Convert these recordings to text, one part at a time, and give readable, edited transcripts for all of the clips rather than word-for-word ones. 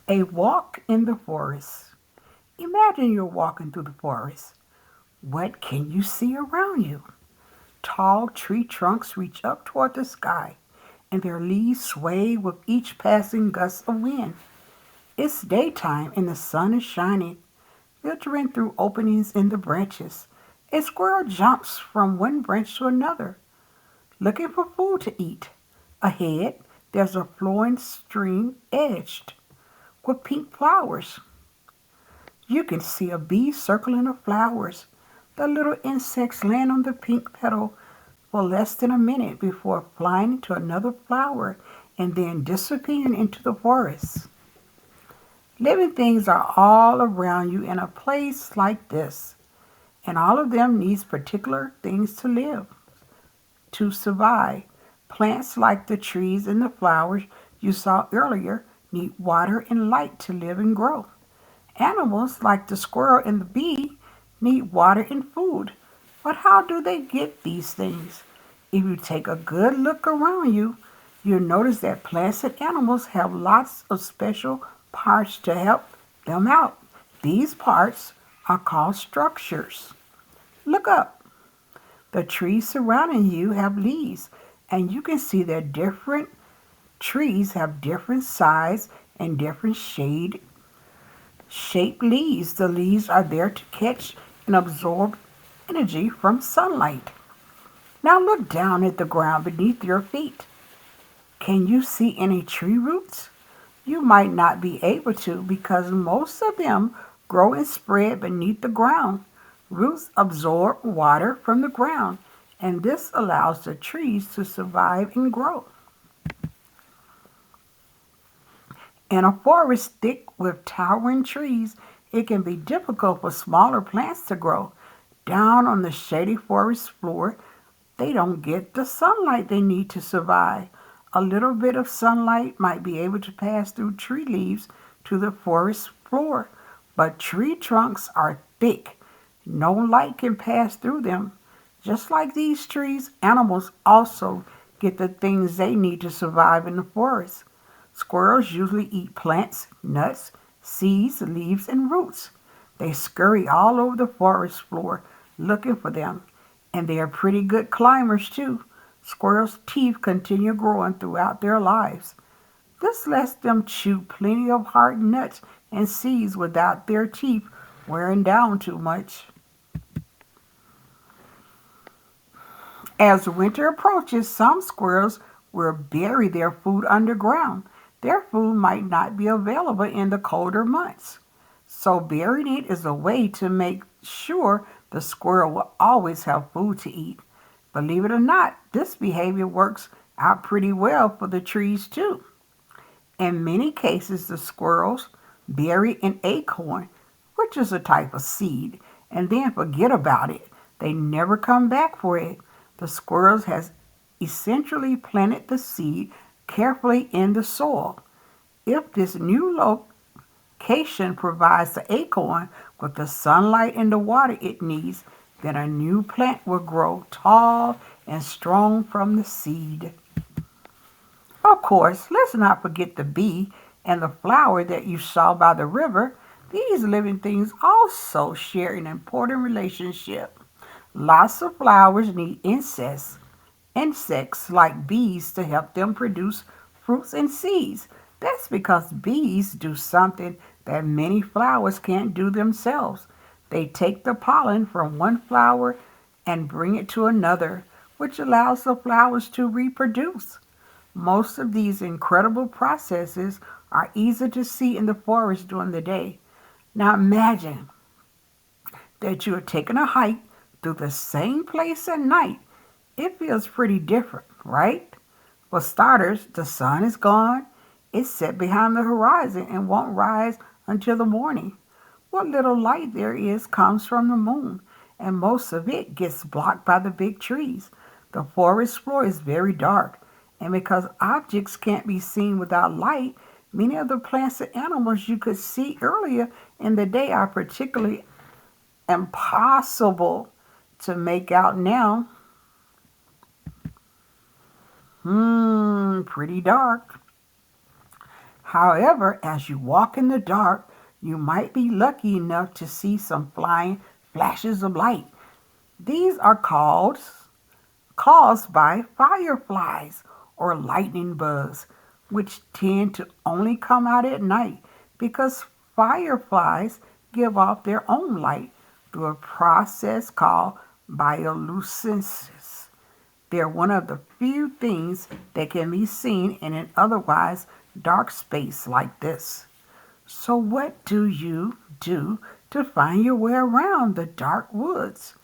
A walk in the forest. Imagine you're walking through the forest. What can you see around you? Tall tree trunks reach up toward the sky, and their leaves sway with each passing gust of wind. It's daytime, and the sun is shining, filtering through openings in the branches. A squirrel jumps from one branch to another, looking for food to eat. Ahead, there's a flowing stream edged with pink flowers. You can see a bee circling the flowers. The little insects land on the pink petal for less than a minute before flying to another flower and then disappearing into the forest. Living things are all around you in a place like this, and all of them needs particular things to live, to survive. Plants like the trees and the flowers you saw earlier need water and light to live and grow. Animals like the squirrel and the bee need water and food. But how do they get these things? If you take a good look around you, you'll notice that plants and animals have lots of special parts to help them out. These parts are called structures. Look up. The trees surrounding you have leaves, and you can see that different trees have different size and different shaped leaves. The leaves are there to catch and absorb energy from sunlight. Now look down at the ground beneath your feet. Can you see any tree roots? You might not be able to because most of them grow and spread beneath the ground. Roots absorb water from the ground, and this allows the trees to survive and grow. In a forest thick with towering trees, it can be difficult for smaller plants to grow. Down on the shady forest floor, they don't get the sunlight they need to survive. A little bit of sunlight might be able to pass through tree leaves to the forest floor, but tree trunks are thick. No light can pass through them. Just like these trees, animals also get the things they need to survive in the forest. Squirrels usually eat plants, nuts, seeds, leaves, and roots. They scurry all over the forest floor looking for them, and they are pretty good climbers too. Squirrels' teeth continue growing throughout their lives. This lets them chew plenty of hard nuts and seeds without their teeth wearing down too much. As winter approaches, some squirrels will bury their food underground. Their food might not be available in the colder months. So burying it is a way to make sure the squirrel will always have food to eat. Believe it or not, this behavior works out pretty well for the trees too. In many cases, the squirrels bury an acorn, which is a type of seed, and then forget about it. They never come back for it. The squirrels has essentially planted the seed carefully in the soil. If this new location provides the acorn with the sunlight and the water it needs, then a new plant will grow tall and strong from the seed. Of course, let's not forget the bee and the flower that you saw by the river. These living things also share an important relationship. Lots of flowers need insects like bees to help them produce fruits and seeds. That's because bees do something that many flowers can't do themselves. They take the pollen from one flower and bring it to another, which allows the flowers to reproduce. Most of these incredible processes are easy to see in the forest during the day. Now imagine that you are taking a hike through the same place at night. It feels pretty different, right? For starters, the sun is gone. It's set behind the horizon and won't rise until the morning. What little light there is comes from the moon, and most of it gets blocked by the big trees. The forest floor is very dark, and because objects can't be seen without light, many of the plants and animals you could see earlier in the day are particularly impossible to make out now. Pretty dark. However, as you walk in the dark, you might be lucky enough to see some flying flashes of light. These are caused by fireflies or lightning bugs, which tend to only come out at night because fireflies give off their own light through a process called bioluminescence. They're one of the few things that can be seen in an otherwise dark space like this. So, what do you do to find your way around the dark woods?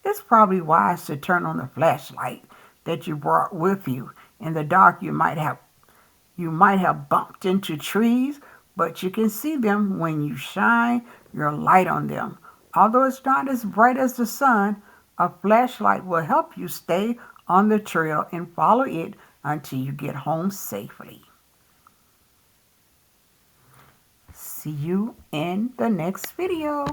It's probably wise to turn on the flashlight that you brought with you. In the dark, you might have bumped into trees, but you can see them when you shine your light on them. Although it's not as bright as the sun, a flashlight will help you stay on the trail and follow it until you get home safely. See you in the next video.